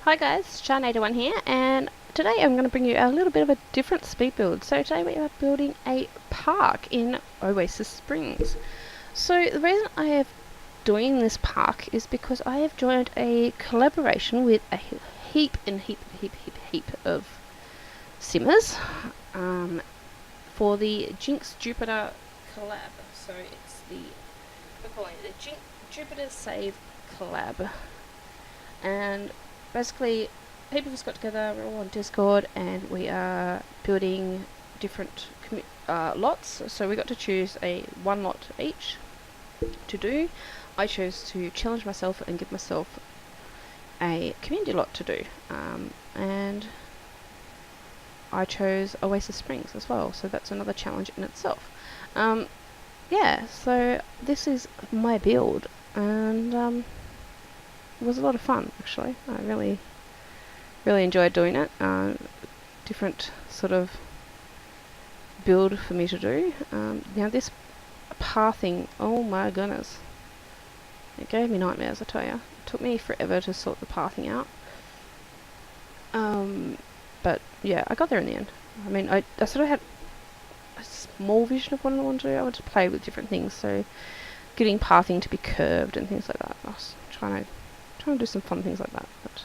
Hi guys, Sharn81 here, and today I'm going to bring you a little bit of a different speed build. So today we are building a park in Oasis Springs. So the reason I am doing this park is because I have joined a collaboration with a heap of simmers for the Jinx Jupiter collab. So it's we're calling it the Jupiter Save collab. And basically, people just got together, we're all on Discord, and we are building different lots. So we got to choose one lot each to do. I chose to challenge myself and give myself a community lot to do. And I chose Oasis Springs as well, so that's another challenge in itself. Yeah, so this is my build, and it was a lot of fun, actually. I really enjoyed doing it. Different sort of build for me to do. Now this pathing, oh my goodness. It gave me nightmares, I tell you. It took me forever to sort the pathing out. But yeah, I got there in the end. I mean, I sort of had a small vision of what I wanted to do. I wanted to play with different things, so getting pathing to be curved and things like that. I was trying to do some fun things like that, but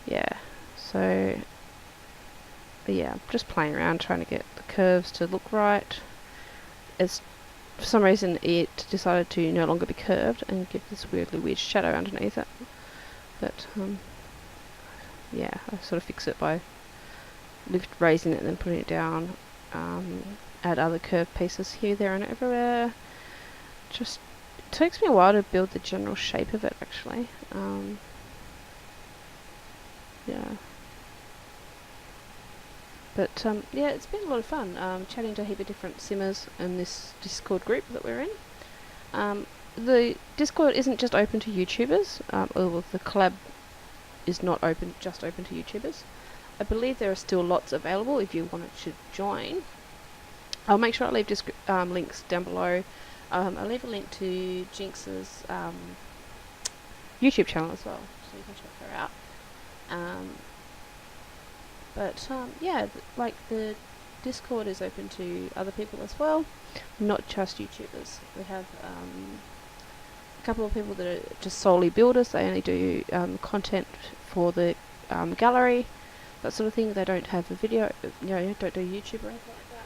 yeah, so yeah, just playing around trying to get the curves to look right. As for some reason it decided to no longer be curved and give this weirdly weird shadow underneath it, but yeah, I sort of fix it by raising it and then putting it down, add other curved pieces here, there and everywhere. Just it takes me a while to build the general shape of it, actually. Yeah. But yeah, it's been a lot of fun chatting to a heap of different simmers in this Discord group that we're in. The Discord isn't just open to YouTubers, or the collab is not just open to YouTubers. I believe there are still lots available if you wanted to join. I'll make sure I leave links down below. I'll leave a link to Jinx's YouTube channel as well, so you can check her out. But yeah, like the Discord is open to other people as well, not just YouTubers. We have a couple of people that are just solely builders. They only do content for the gallery, that sort of thing. They don't have a video, don't do YouTube or anything like that.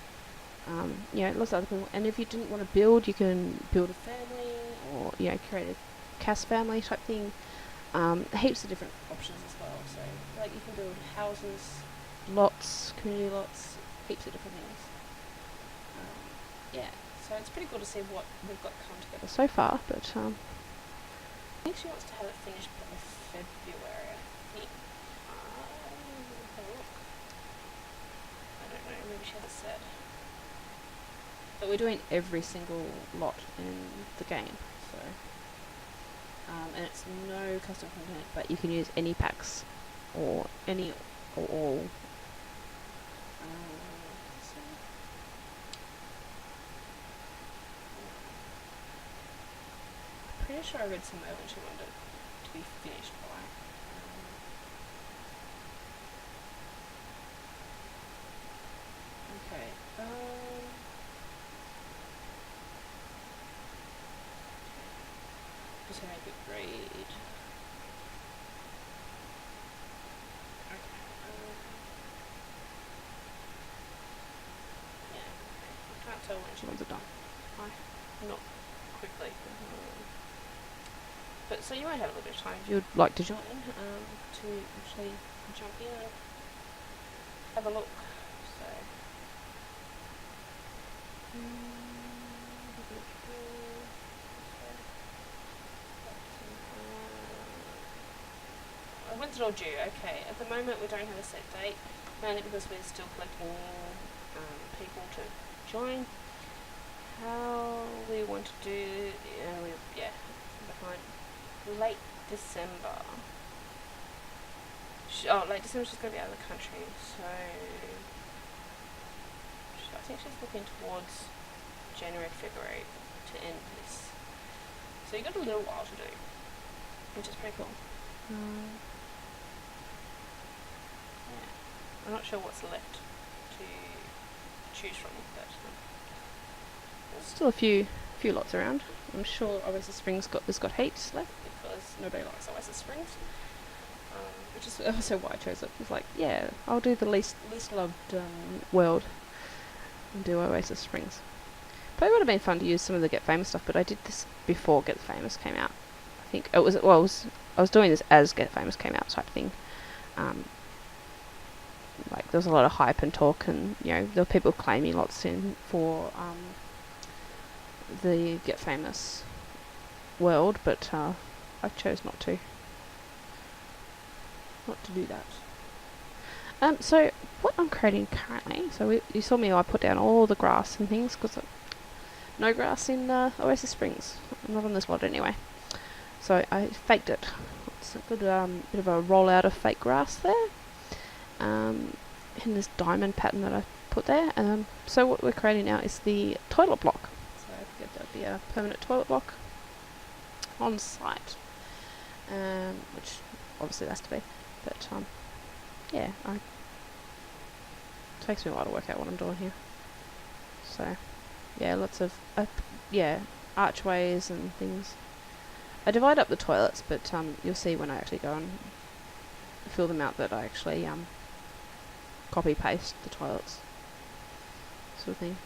Lots of other people. And if you didn't want to build, you can build a family, or create a cast family type thing. Heaps of different options as well. So like you can build houses, lots, community lots, heaps of different things. Yeah, so it's pretty cool to see what we've got come together so far, but I think she wants to have it finished by February, I think. Have a look. I don't know, maybe she hasn't said. But we're doing every single lot in the game, so and it's no custom content, but you can use any packs or any or all. Pretty sure I read somewhere when she wanted it to be finished by. Okay. Just gonna make it read. Okay. Yeah. I can't tell when she wants it done. Not quickly. But so you might have a little bit of time if you'd like to join, to actually jump in and have a look. So when's it all due? Okay, at the moment we don't have a set date, mainly because we're still collecting people to join. How we want to do, behind late December. Late December she's going to be out of the country, so I think she's looking towards January, February to end this. So you've got a little while to do, which is pretty cool. Yeah. I'm not sure what's left to choose from, but there's still a few lots around. I'm sure Oasis Springs has got heaps left because nobody likes Oasis Springs, which is also why I chose it. It's like, yeah, I'll do the least loved world and do Oasis Springs. Probably would have been fun to use some of the Get Famous stuff, but I did this before Get Famous came out. I think it was, well, I was doing this as Get Famous came out type thing. Like there was a lot of hype and talk, and you know there were people claiming lots in for the Get Famous world, but I chose not to do that. So what I'm creating currently, so you saw me, I put down all the grass and things because no grass in Oasis Springs, not on this lot anyway. So I faked it. It's a good bit of a rollout of fake grass there. In this diamond pattern that I put there. So what we're creating now is the toilet block. So I figured that'd be a permanent toilet block on site, which obviously has to be. But yeah, it takes me a while to work out what I'm doing here. So yeah, lots of archways and things. I divide up the toilets, but you'll see when I actually go and fill them out that I actually copy paste the toilets sort of thing.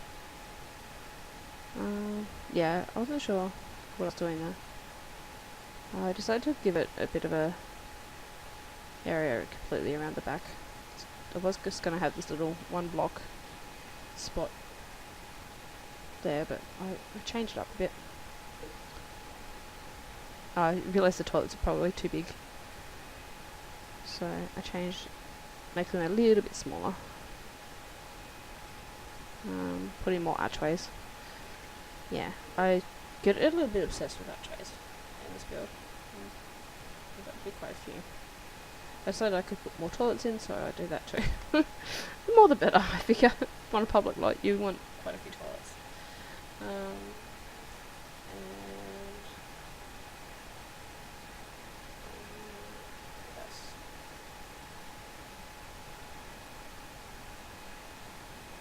Yeah, I wasn't sure what I was doing there. I decided to give it a bit of a area completely around the back. I was just going to have this little one block spot there, but I changed it up a bit. I realised the toilets are probably too big, so I changed, making them a little bit smaller. Put in more archways. Yeah, I get a little bit obsessed with archways in this build. There's actually quite a few. I decided I could put more toilets in, so I do that too. The more the better, I figure. On a public lot, you want quite a few toilets.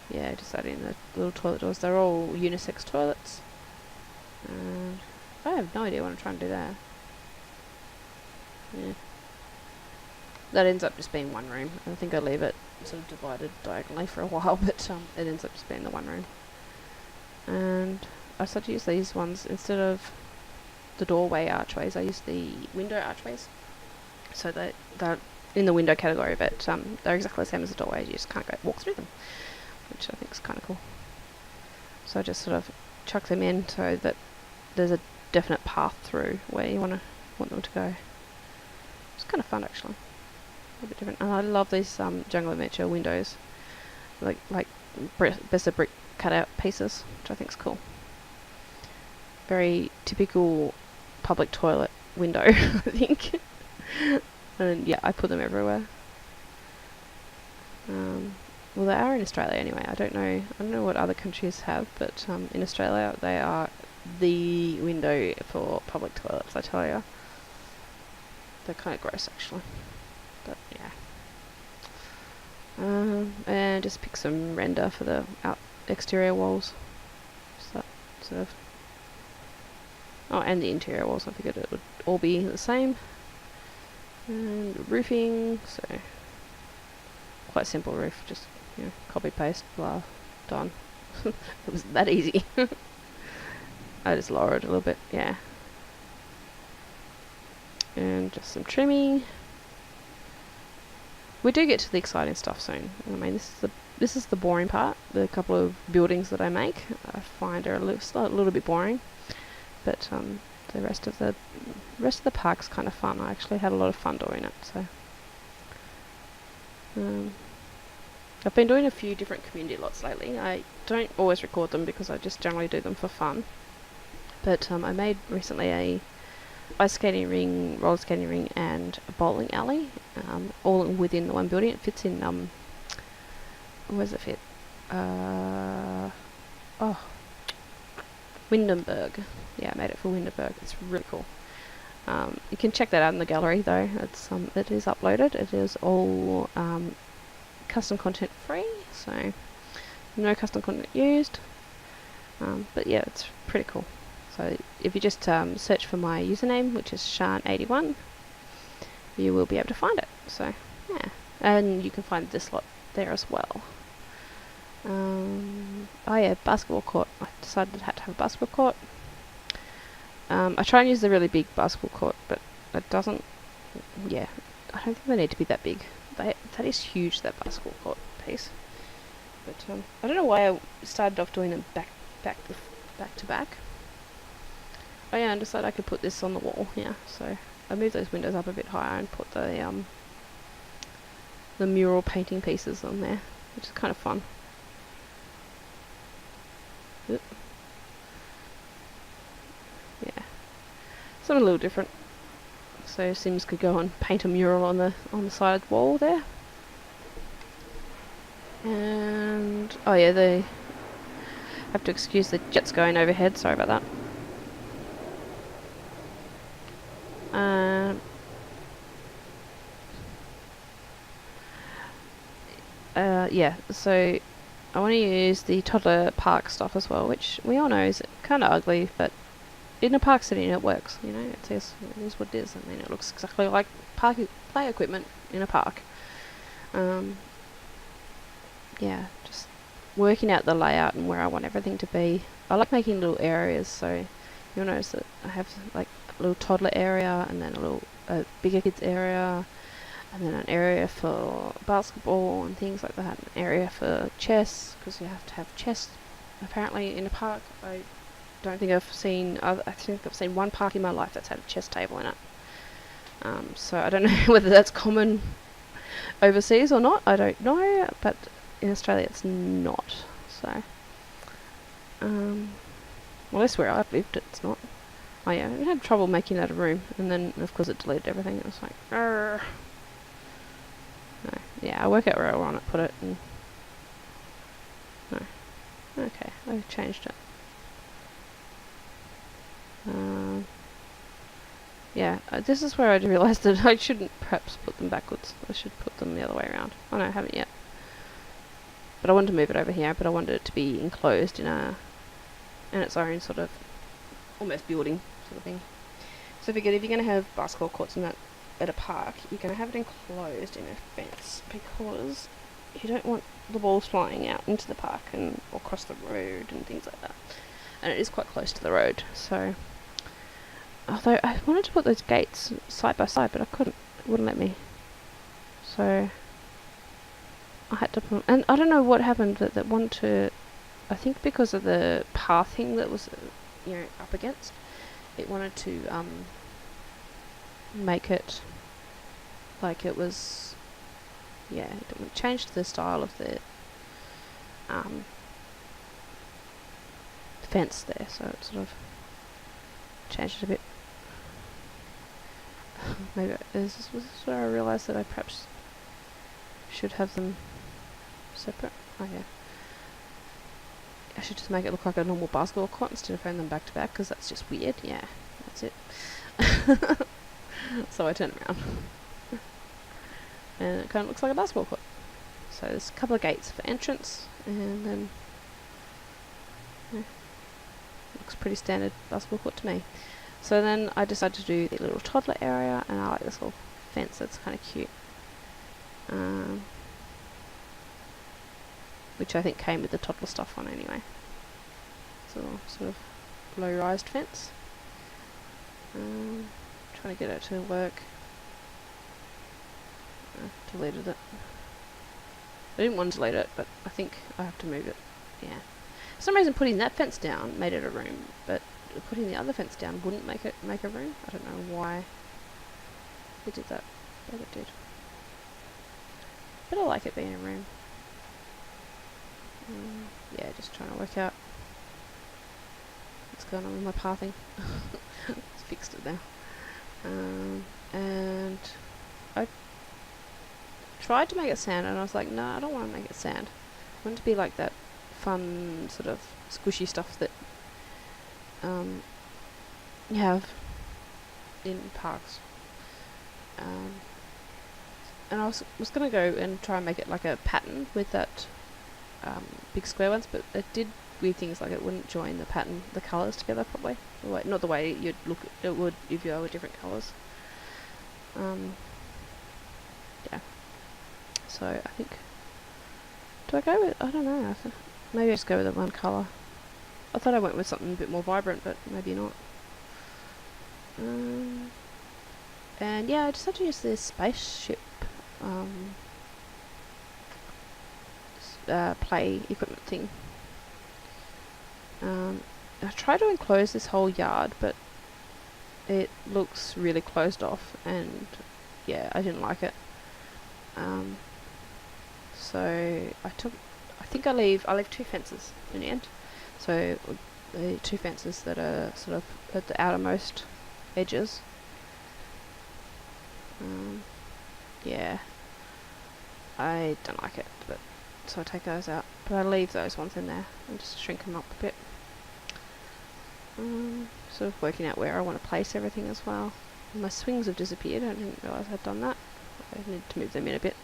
Yeah, just adding the little toilet doors. They're all unisex toilets. I have no idea what I'm trying to do there. Yeah. That ends up just being one room. I think I leave it sort of divided diagonally for a while, but it ends up just being the one room. And I started to use these ones instead of the doorway archways. I use the window archways. So they're in the window category, but they're exactly the same as the doorway. You just can't walk through them, which I think is kind of cool. So I just sort of chuck them in so that there's a definite path through where you want them to go. It's kind of fun actually. A bit different. And I love these jungle adventure windows, like best of brick cutout pieces, which I think is cool. Very typical public toilet window, I think. And yeah, I put them everywhere. Well, they are in Australia anyway. I don't know what other countries have, but in Australia they are the window for public toilets, I tell you. They're kind of gross actually, but yeah. And just pick some render for the exterior walls. Just that sort of. Oh, and the interior walls. I figured it would all be the same. And roofing, so quite simple roof, just copy paste, blah, done. It was that easy. I just lower it a little bit, yeah. And just some trimming. We do get to the exciting stuff soon. I mean, this is the boring part. The couple of buildings that I make, I find are a little bit boring, but the rest of the park's kind of fun. I actually had a lot of fun doing it. So I've been doing a few different community lots lately. I don't always record them because I just generally do them for fun. But I made recently a ice skating ring, roller skating ring, and a bowling alley, all within the one building. It fits in, where does it fit? Windenburg. Yeah, I made it for Windenburg. It's really cool. You can check that out in the gallery though. It is uploaded. It is all custom content free, so no custom content used. But yeah, it's pretty cool. So if you just search for my username, which is Shan81, you will be able to find it. So yeah, and you can find this lot there as well. Oh yeah, basketball court. I decided I had to have a basketball court. I try and use the really big basketball court, but it doesn't. Yeah, I don't think they need to be that big. That is huge, that basketball court piece. But I don't know why I started off doing them back to back. Oh yeah, I decided I could put this on the wall. Yeah, so I moved those windows up a bit higher and put the mural painting pieces on there, which is kind of fun. Oop. Yeah, something a little different. So Sims could go and paint a mural on the side wall there. And oh yeah, they have to excuse the jets going overhead. Sorry about that. Yeah, so I want to use the toddler park stuff as well, which we all know is kind of ugly, but in a park setting it works. You know, it is what it is. I mean, it looks exactly like play equipment in a park. Yeah, just working out the layout and where I want everything to be. I like making little areas, so you'll notice that I have like a little toddler area, and then a bigger kids area, and then an area for basketball and things like that, an area for chess, because you have to have chess apparently in a park. I don't think I've seen, I think I've seen one park in my life that's had a chess table in it. So I don't know whether that's common overseas or not, I don't know, but in Australia it's not. So, well, that's where I've lived, it's not. Oh yeah, I had trouble making that a room, and then of course it deleted everything. It was like, no. Yeah, I work out where I want to put it, and no. Okay, I changed it. Yeah, this is where I realised that I shouldn't perhaps put them backwards. I should put them the other way around. Oh no, I haven't yet. But I wanted to move it over here, but I wanted it to be enclosed in its own sort of almost building sort of thing. So I figured if you're going to have basketball courts and that at a park, you're going to have it enclosed in a fence, because you don't want the balls flying out into the park and or across the road and things like that. And it is quite close to the road, so although I wanted to put those gates side by side, but I couldn't. It wouldn't let me. So I had to put, and I don't know what happened, but that wanted to, I think because of the pathing that was, up against, it wanted to make it like it was, yeah, it changed the style of the fence there, so it sort of changed it a bit. Maybe this is where I realised that I perhaps should have them separate. Oh yeah, I should just make it look like a normal basketball court instead of having them back to back, because that's just weird. Yeah, that's it. So I turn it around, and it kind of looks like a basketball court. So there's a couple of gates for entrance, and then looks pretty standard basketball court to me. So then I decided to do the little toddler area, and I like this little fence. That's kind of cute. Which I think came with the toddler stuff on anyway. So sort of low-rised fence. Trying to get it to work. Deleted it. I didn't want to delete it, but I think I have to move it. Yeah. For some reason putting that fence down made it a room, but putting the other fence down wouldn't make a room. I don't know why it did that, but it did. But I like it being a room. Yeah, just trying to work out what's going on with my pathing. It's fixed it now. And I tried to make it sand, and I was like, no, I don't want to make it sand. I want it to be like that fun sort of squishy stuff that you have in parks. And I was gonna go and try and make it like a pattern with that big square ones, but it did weird things like it wouldn't join the pattern, the colours together properly. Not the way you'd look it would if you were different colours. Yeah. So I think, do I go with, I don't know, maybe I just go with the one colour. I thought I went with something a bit more vibrant, but maybe not. And yeah, I just had to use this spaceship play equipment thing. I tried to enclose this whole yard, but it looks really closed off, and yeah, I didn't like it. So I think I leave 2 fences in the end. So the 2 fences that are sort of at the outermost edges. Yeah, I don't like it, but so I take those out. But I leave those ones in there and just shrink them up a bit. Sort of working out where I want to place everything as well. My swings have disappeared. I didn't realise I'd done that. I need to move them in a bit.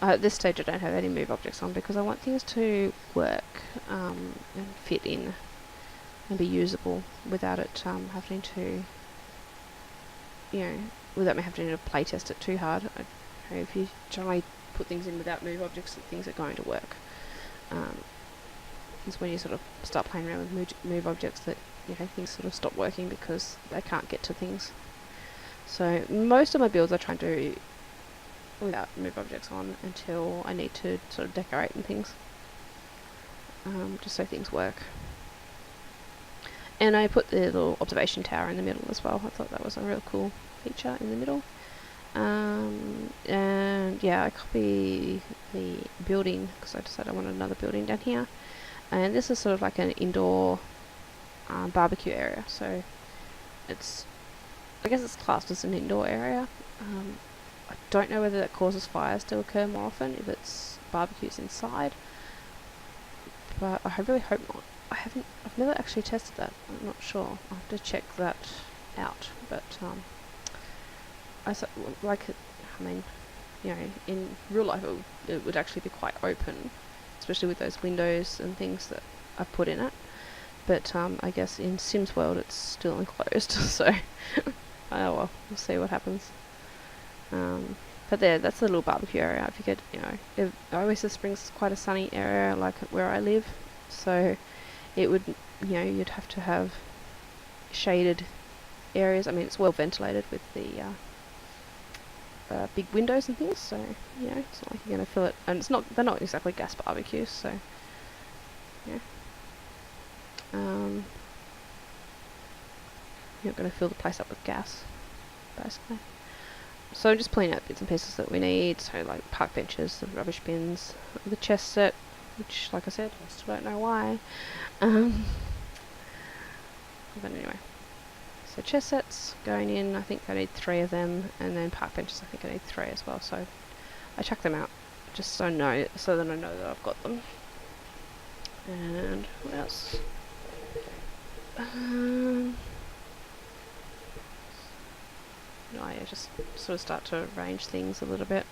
At this stage I don't have any move objects on because I want things to work and fit in and be usable without it having to, without me having to play test it too hard. If you generally put things in without move objects, things are going to work. It's when you sort of start playing around with move objects that things sort of stop working because they can't get to things. So most of my builds I try and do without move objects on until I need to sort of decorate and things, just so things work. And I put the little observation tower in the middle as well. I thought that was a real cool feature in the middle. And yeah, I copy the building because I decided I wanted another building down here. And this is sort of like an indoor barbecue area, so I guess it's classed as an indoor area. I don't know whether that causes fires to occur more often if it's barbecues inside, but I really hope not. I've never actually tested that. I'm not sure. I'll have to check that out. But in real life it would actually be quite open, especially with those windows and things that I've put in it. But I guess in Sims World it's still enclosed, so oh well, we'll see what happens. But that's the little barbecue area. I figured, Oasis Springs is quite a sunny area, like where I live, so it would, you'd have to have shaded areas. I mean, it's well ventilated with the big windows and things, so it's not like you're going to fill it, and they're not exactly gas barbecues, so yeah. You're not going to fill the place up with gas, basically. So I'm just pulling out bits and pieces that we need, so like park benches, the rubbish bins, the chest set, which, like I said, I still don't know why. But anyway, so chest sets going in, I think I need 3 of them, and then park benches I think I need 3 as well, so I chuck them out just so that I know that I've got them. And what else? I just sort of start to arrange things a little bit.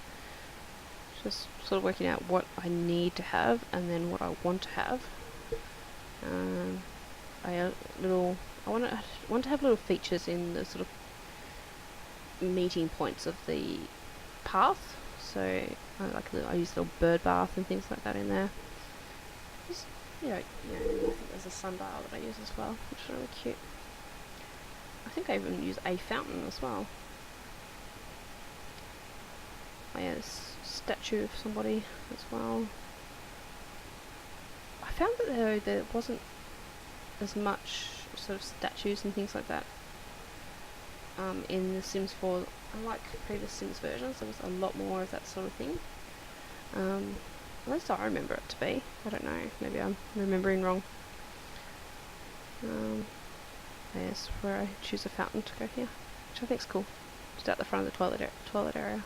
Just sort of working out what I need to have and then what I want to have. I want to have little features in the sort of meeting points of the path. So I use a little bird bath and things like that in there. Just, I think there's a sundial that I use as well, which is really cute. I think I even use a fountain as well. Oh yeah, this statue of somebody as well. I found that there wasn't as much sort of statues and things like that in The Sims 4. Unlike previous Sims versions, there was a lot more of that sort of thing. At least I remember it to be. I don't know, maybe I'm remembering wrong. There's where I choose a fountain to go here, which I think is cool. Just out the front of the toilet area.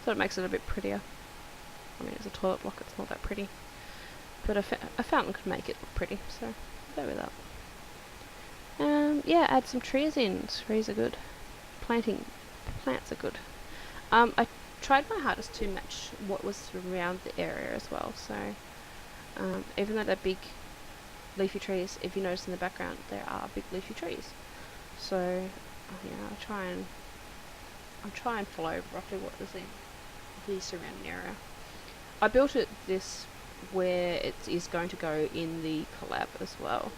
So it makes it a bit prettier. I mean, it's a toilet block, it's not that pretty. But a fountain could make it look pretty, so I'll go with that. Yeah, add some trees in. Trees are good. plants are good. I tried my hardest to match what was around the area as well. So even though they're big leafy trees, if you notice in the background, there are big leafy trees. So I try and follow roughly what is in the surrounding area. I built it this where it is going to go in the collab as well,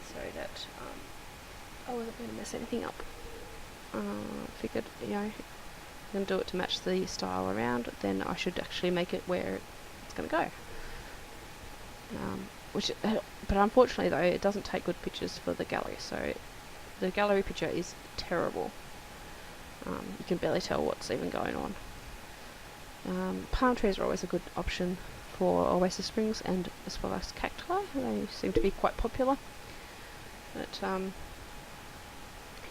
so that I wasn't going to mess anything up. Figured, I'm going to do it to match the style around, then I should actually make it where it's going to go. But unfortunately though, it doesn't take good pictures for the gallery, so the gallery picture is terrible. You can barely tell what's even going on. Palm trees are always a good option for Oasis Springs, and as well as cacti. They seem to be quite popular. But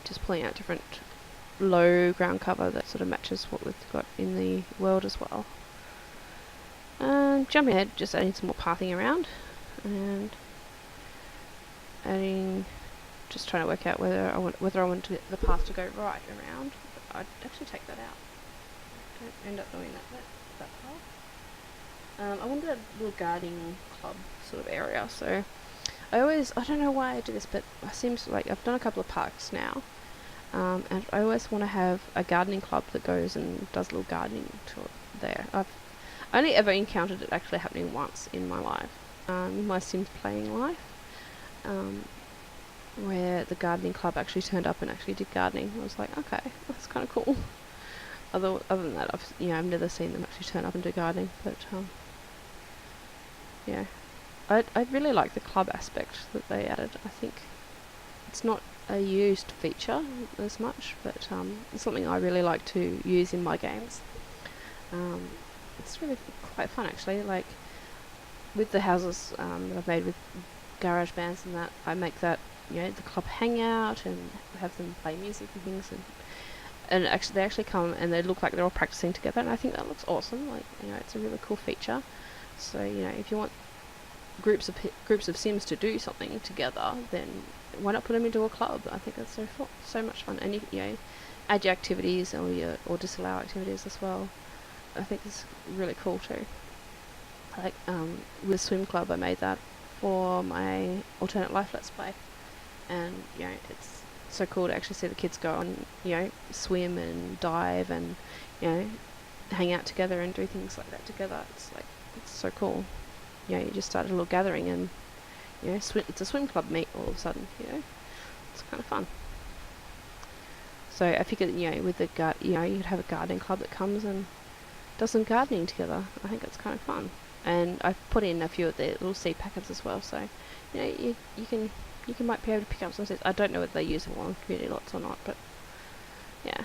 just pulling out different low ground cover that sort of matches what we've got in the world as well. Jumping ahead, just adding some more pathing around, and just trying to work out whether I want the path to go right around. I'd actually take that out. Don't end up doing that part. I wanted a little gardening club sort of area, so I don't know why I do this, but it seems like I've done a couple of parks now, and I always want to have a gardening club that goes and does a little gardening tour there. I've only ever encountered it actually happening once in my life, in my Sims playing life, where the gardening club actually turned up and actually did gardening. I was like, okay, that's kind of cool. Other than that, I've never seen them actually turn up and do gardening. But yeah, I really like the club aspect that they added. I think it's not a used feature as much, but it's something I really like to use in my games. It's really quite fun actually. Like with the houses that I've made with garage bands and that, I make that the club hangout and have them play music and things, and actually they actually come and they look like they're all practicing together, and I think that looks awesome. Like it's a really cool feature. So if you want groups of Sims to do something together, then why not put them into a club? I think that's so much fun, and add your activities or disallow activities as well. I think it's really cool too. Like with Swim Club, I made that for my alternate life let's play, and it's so cool to actually see the kids go on swim and dive and hang out together and do things like that together. It's so cool. You just started a little gathering, and it's a swim club meet all of a sudden. It's kind of fun. So I figured with the you'd have a gardening club that comes and does some gardening together. I think it's kind of fun, and I've put in a few of the little seed packets as well. So you might be able to pick up some seeds. I don't know whether they use them on community lots or not, but yeah.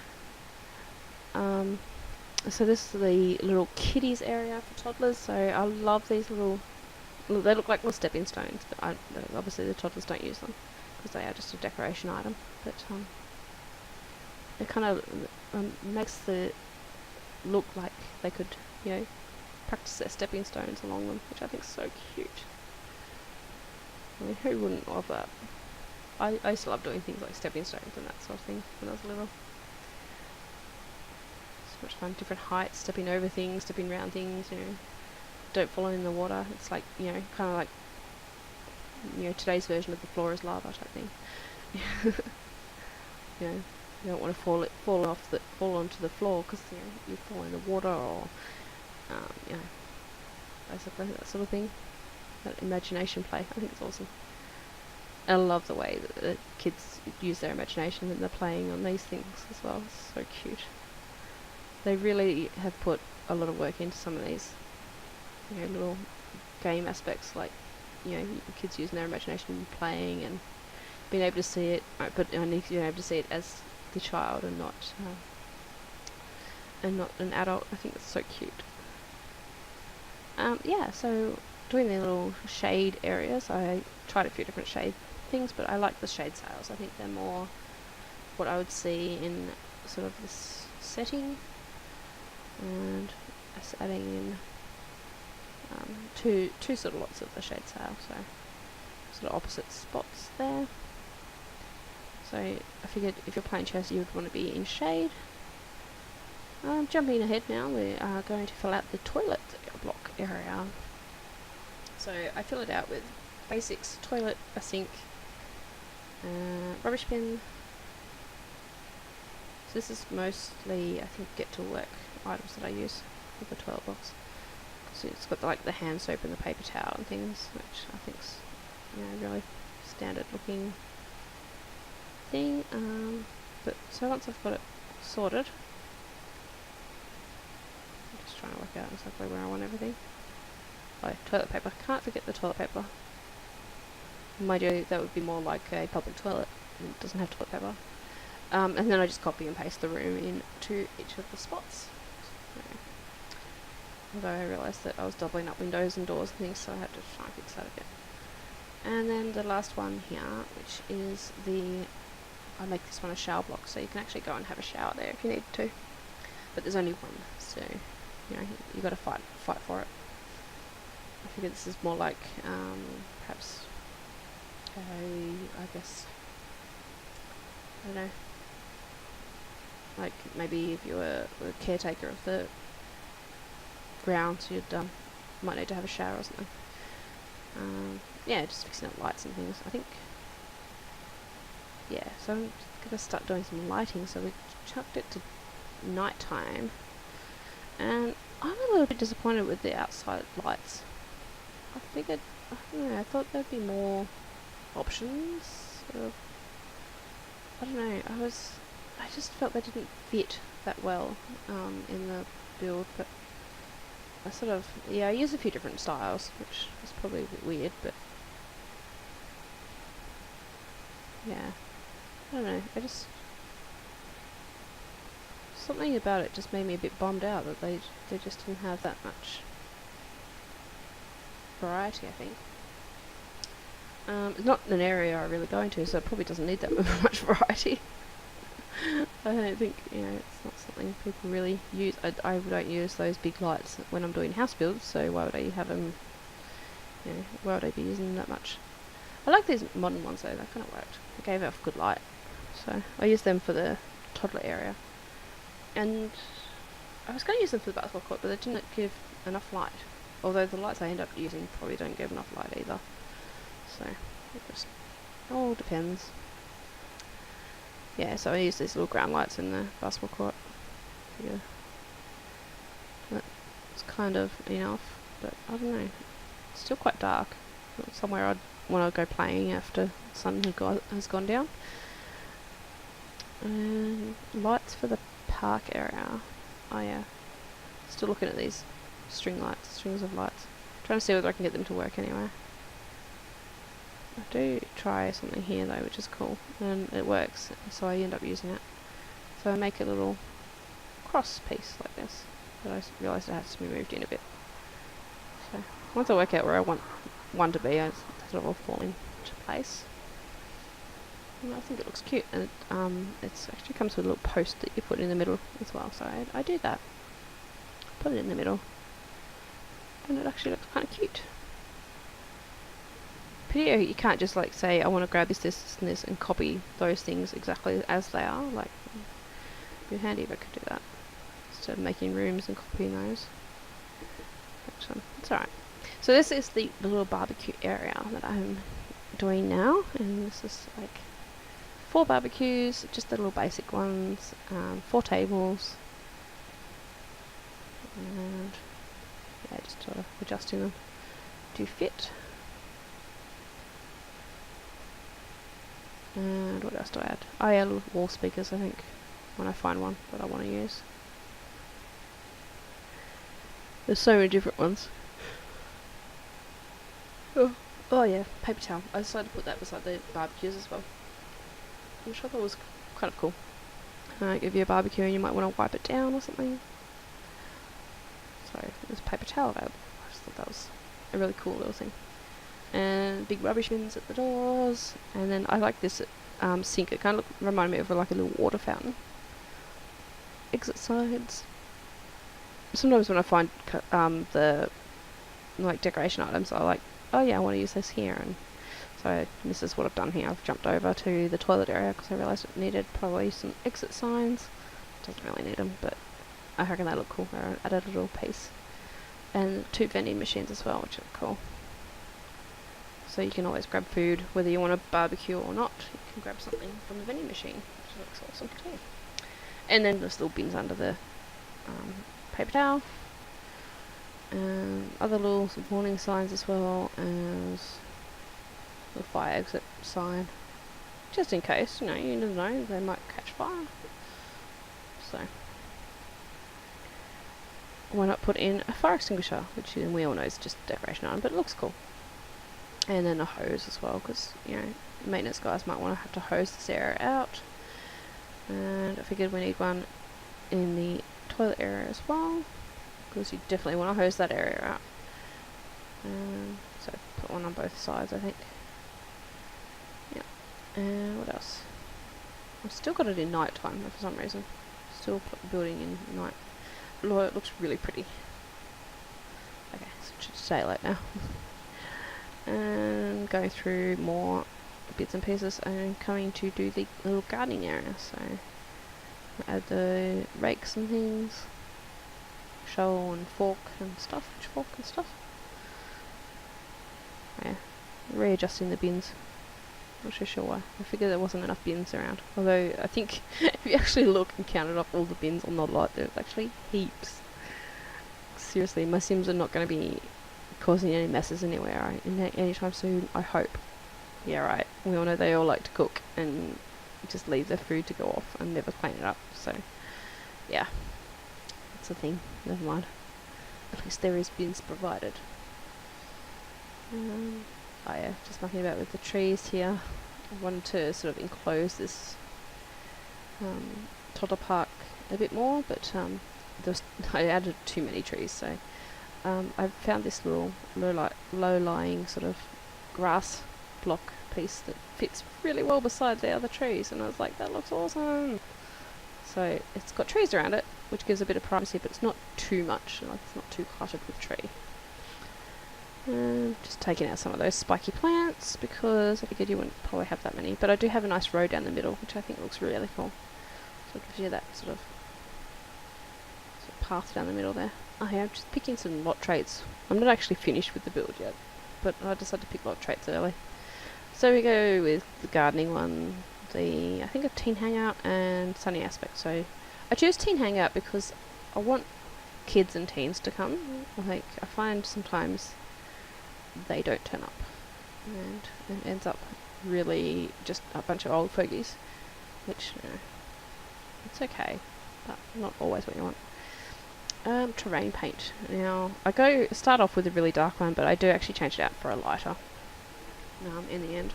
So this is the little kiddies area for toddlers. So I love these little. They look like little stepping stones, but obviously the toddlers don't use them because they are just a decoration item. But it kind of makes the look like they could practice their stepping stones along them, which I think is so cute. I mean, who wouldn't love that? I used to love doing things like stepping stones and that sort of thing when I was little. So much fun. Different heights, stepping over things, stepping around things, don't fall in the water. It's like, kind of like, today's version of the floor is lava type thing. You don't want to fall onto the floor because, you fall in the water or, basically that sort of thing. That imagination play, I think it's awesome. And I love the way that the kids use their imagination when they're playing on these things as well. It's so cute. They really have put a lot of work into some of these, little game aspects, like, kids using their imagination and playing and being able to see it, but only being able to see it as the child and not an adult. I think it's so cute. So doing the little shade areas, I tried a few different shade things, but I like the shade sails. I think they're more what I would see in sort of this setting, and just adding in two sort of lots of the shade sail, so sort of opposite spots there. So I figured if you're playing chess, you would want to be in shade. Jumping ahead now, we are going to fill out the toilet block area. So I fill it out with basics: toilet, a sink, rubbish bin. So this is mostly, I think, get to work items that I use for the toilet box. So it's got like the hand soap and the paper towel and things, which I think's, you know, really standard looking thing. But so once I've got it sorted, I'm just trying to work out exactly where I want everything. Oh, toilet paper. Can't forget the toilet paper. Mind you, that would be more like a public toilet. It doesn't have toilet paper. And then I just copy and paste the room into each of the spots. So, although I realised that I was doubling up windows and doors and things, so I had to try and fix that a bit. And then the last one here, which is I make this one a shower block, so you can actually go and have a shower there if you need to. But there's only one, so you know you got to fight for it. I figure this is more like perhaps I guess, I don't know, like maybe if you were the caretaker of the grounds, you'd might need to have a shower or something. Yeah, just fixing up lights and things, I think. Yeah, so I'm gonna start doing some lighting. So we chucked it to night time, and I'm a little bit disappointed with the outside lights. I figured, I don't know, I thought there'd be more options. Sort of, I don't know, I just felt they didn't fit that well in the build, but I sort of, yeah, I use a few different styles, which is probably a bit weird, but yeah, I don't know, something about it just made me a bit bummed out that they just didn't have that much variety, I think. It's not an area I really go into, so it probably doesn't need that much variety. I don't think, you know, it's not something people really use. I don't use those big lights when I'm doing house builds, so why would I have them, you know, why would I be using them that much? I like these modern ones though, that kind of worked. They gave off good light, so I used them for the toddler area. And I was going to use them for the basketball court, but they didn't give enough light. Although the lights I end up using probably don't give enough light either. So it just all depends. Yeah, so I use these little ground lights in the basketball court. Yeah, that's kind of enough, but I don't know. It's still quite dark. It's somewhere I'd want to go playing after the sun has gone down. And lights for the park area. Oh yeah, still looking at these strings of lights. Trying to see whether I can get them to work anyway. I do try something here though, which is cool, and it works, so I end up using it. So I make a little cross piece like this, but I realised it has to be moved in a bit. So once I work out where I want one to be, I sort of all fall into place. And I think it looks cute, and it actually comes with a little post that you put in the middle as well, so I do that. Put it in the middle, and it actually looks kind of cute. Pity you can't just like say I want to grab this and this and copy those things exactly as they are. Like, it'd be handy if I could do that instead of making rooms and copying those. But, it's alright. So this is the little barbecue area that I'm doing now, and this is like 4 barbecues, just the little basic ones, 4 tables, and yeah, just sort of adjusting them to fit. And what else do I add? I add wall speakers, I think, when I find one that I want to use. There's so many different ones. Oh yeah, paper towel. I decided to put that beside the barbecues as well, which I thought was kind of cool. If you're a barbecue and you might want to wipe it down or something. So there's paper towel available. I just thought that was a really cool little thing. And big rubbish bins at the doors, and then I like this sink. It kind of reminded me of like a little water fountain. Exit sides. Sometimes when I find the like decoration items, I like, oh yeah, I want to use this here, and So this is what I've done here. I've jumped over to the toilet area because I realised it needed probably some exit signs. Doesn't really need them, but I reckon they look cool. I added a little piece. And 2 vending machines as well, which are cool. So you can always grab food, whether you want to barbecue or not. You can grab something from the vending machine, which looks awesome too. And then there's little bins under the paper towel. Other little warning signs as well as the fire exit sign, just in case, you never know, they might catch fire. So why not put in a fire extinguisher, which we all know is just a decoration item, but it looks cool. And then a hose as well, because maintenance guys might want to have to hose this area out. And I figured we need one in the toilet area as well, because you definitely want to hose that area out. So put one on both sides, I think. Yeah. And what else? I've still got it in night time for some reason. Still put the building in night. It looks really pretty. Okay, so it's daylight now. And going through more bits and pieces, and coming to do the little gardening area. So add the rakes and things, shovel and fork and stuff, pitchfork and stuff. Yeah, readjusting the bins. Not so sure why. I figured there wasn't enough bins around. Although I think if you actually look and counted up all the bins on the lot, there's actually heaps. Seriously, my Sims are not going to be causing any messes anywhere anytime soon, I hope. Yeah, right. We all know they all like to cook and just leave their food to go off and never clean it up. So, yeah, that's the thing. Never mind. At least there is bins provided. Oh yeah, just mucking about with the trees here. I wanted to sort of enclose this toddler park a bit more, but I added too many trees, so I found this little low-lying sort of grass block piece that fits really well beside the other trees, and I was like, that looks awesome. So it's got trees around it, which gives a bit of privacy, but it's not too much, like it's not too cluttered with tree. Just taking out some of those spiky plants because I figured you wouldn't probably have that many, but I do have a nice row down the middle, which I think looks really cool. So it gives you that sort of path down the middle there. Oh yeah, I'm just picking some lot traits. I'm not actually finished with the build yet, but I decided to pick lot traits early. So we go with the gardening one, I think a teen hangout and sunny aspect. So I choose teen hangout because I want kids and teens to come. I find sometimes they don't turn up, and it ends up really just a bunch of old fogies, which it's okay, but not always what you want. Terrain paint. Now I start off with a really dark one, but I do actually change it out for a lighter in the end.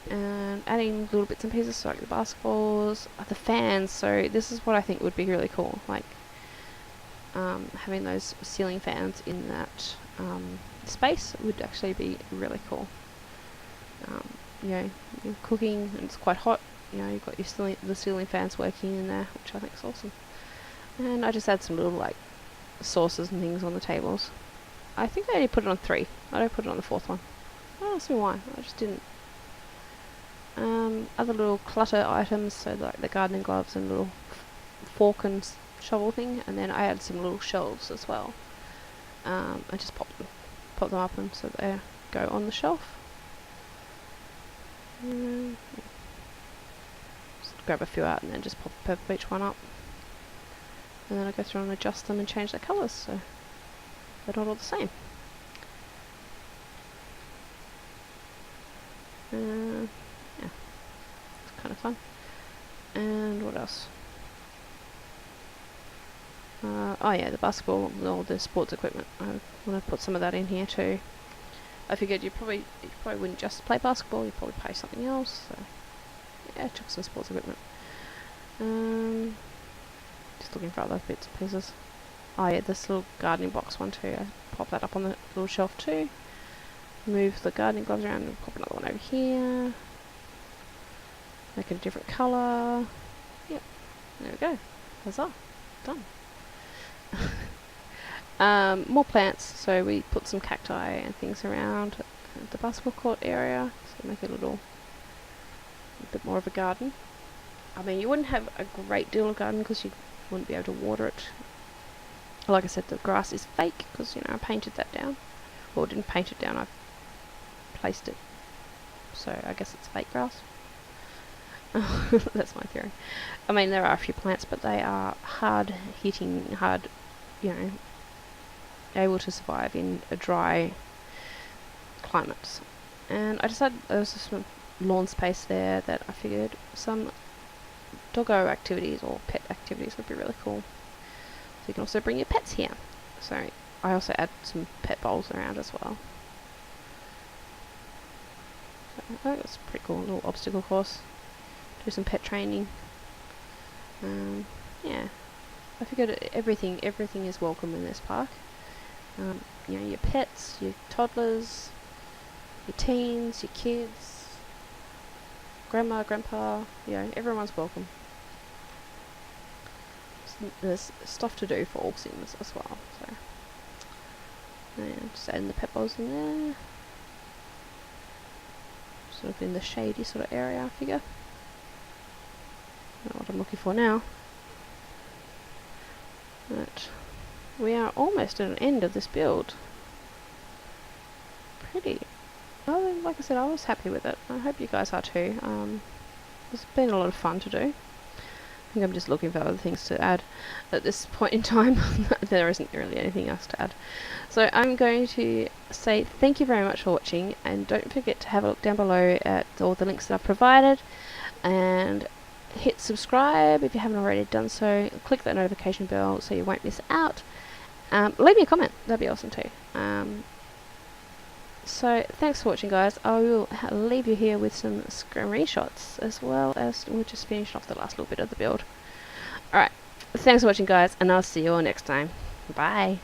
And adding little bits and pieces, so like the basketballs, the fans. So this is what I think would be really cool, like having those ceiling fans in that space would actually be really cool. You're cooking and it's quite hot, you've got the ceiling fans working in there, which I think is awesome. And I just add some little like sauces and things on the tables. I think I only put it on 3. I don't put it on the 4th one. Don't ask me why, I just didn't. Other little clutter items, so like the gardening gloves and little fork and shovel thing, and then I add some little shelves as well. I just pop them up and so they go on the shelf. Just grab a few out and then just pop each one up. And then I go through and adjust them and change their colours so they're not all the same. Yeah, it's kind of fun. And what else? Oh yeah, the basketball, all the sports equipment. I want to put some of that in here too. I figured you probably wouldn't just play basketball, you'd probably play something else. So yeah, chuck some sports equipment. Just looking for other bits and pieces. Oh yeah, this little gardening box one too. I pop that up on the little shelf too. Move the gardening gloves around and pop another one over here. Make it a different colour. Yep, there we go. Huzzah, done. More plants, so we put some cacti and things around. the basketball court area, so make it a bit more of a garden. I mean, you wouldn't have a great deal of garden because you wouldn't be able to water it. Like I said, the grass is fake because, you know, I painted that down. Well, I didn't paint it down, I placed it. So I guess it's fake grass. That's my theory. I mean, there are a few plants, but they are hard-hitting, you know, able to survive in a dry climate. And I decided there was some lawn space there that I figured some doggo activities or pet activities would be really cool. So you can also bring your pets here. So I also add some pet bowls around as well. So I think that's pretty cool. A little obstacle course. Do some pet training. Yeah, I figured everything is welcome in this park. You know, your pets, your toddlers, your teens, your kids, grandma, grandpa, you know, everyone's welcome. There's stuff to do for all sims as well, so yeah, just adding the pet bowls in there, sort of in the shady sort of area, I figure. Not what I'm looking for now. But we are almost at an end of this build. Pretty. Oh, like I said, I was happy with it. I hope you guys are too. It's been a lot of fun to do. I think I'm just looking for other things to add at this point in time. There isn't really anything else to add. So I'm going to say thank you very much for watching, and don't forget to have a look down below at all the links that I've provided, and hit subscribe if you haven't already done so. Click that notification bell so you won't miss out. Leave me a comment, that'd be awesome too. So thanks for watching, guys. I will leave you here with some screenshots, as well as we'll just finish off the last little bit of the build. Alright, thanks for watching, guys, and I'll see you all next time. Bye.